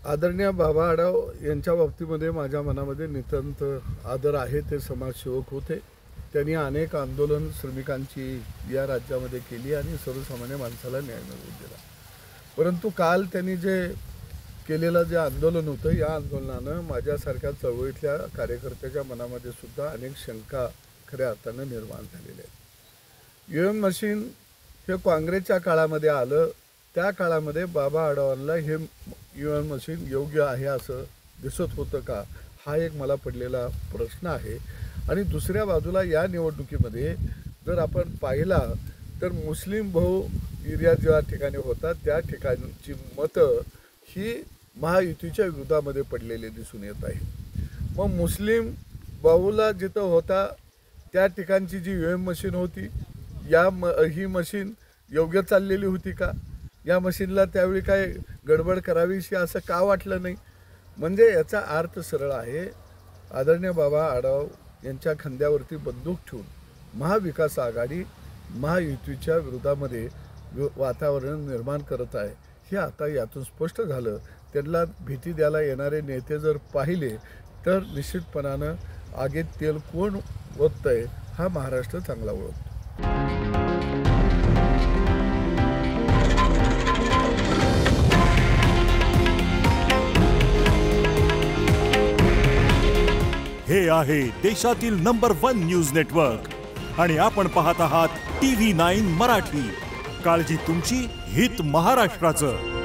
आदरणीय बाबा आढाव यांच्या बाबतीमध्ये माझ्या मनामध्ये नितांत आदर आहे। ते समाजसेवक होते। त्यांनी अनेक आंदोलन श्रमिकांची या राज्यामध्ये केली आणि सर्वसामान्य माणसाला न्याय मिळवून दिला। परंतु काल त्यांनी जे केलेलं जे आंदोलन होतं, या आंदोलनानं माझ्यासारख्या चळवळीतल्या कार्यकर्त्याच्या मनामध्ये सुद्धा अनेक शंका खऱ्या अर्थानं निर्माण झालेल्या आहेत। ईव्हीएम मशीन हे काँग्रेसच्या काळामध्ये आलं, त्या काळामध्ये बाबा आढावांना हे ईव्हीएम मशीन योग्य आहे असं दिसत होतं का, हा एक मला पडलेला प्रश्न आहे। आणि दुसऱ्या बाजूला या निवडणुकीमध्ये जर आपण पाहिला तर मुस्लिम बहु एरिया ज्या ठिकाणी होता त्या ठिकाणची मतं ही महायुतीच्या विरोधामध्ये पडलेले दिसून येत आहे। मग मुस्लिम बहुला जिथं होता त्या ठिकाणची जी ईव्हीएम मशीन होती, ही मशीन योग्य चाललेली होती का? या मशीनला त्यावेळी काय गडबड करावीशी असं का वाटलं नाही? म्हणजे याचा अर्थ सरळ आहे, आदरणीय बाबा आढाव यांच्या खांद्यावरती बंदूक ठेवून महाविकास आघाडी महायुतीच्या विरोधामध्ये वातावरण निर्माण करत आहे। हे आता यातून स्पष्ट झालं। त्यांना भीती द्यायला येणारे नेते जर पाहिले तर निश्चितपणानं आगीत तेल कोण ओततंय हा महाराष्ट्र चांगला ओळखतो। हे आहे देशातील नंबर 1 न्यूज नेटवर्क आणि आपण पाहत आहात TV9 मराठी। काळजी तुमची, हित महाराष्ट्राचं।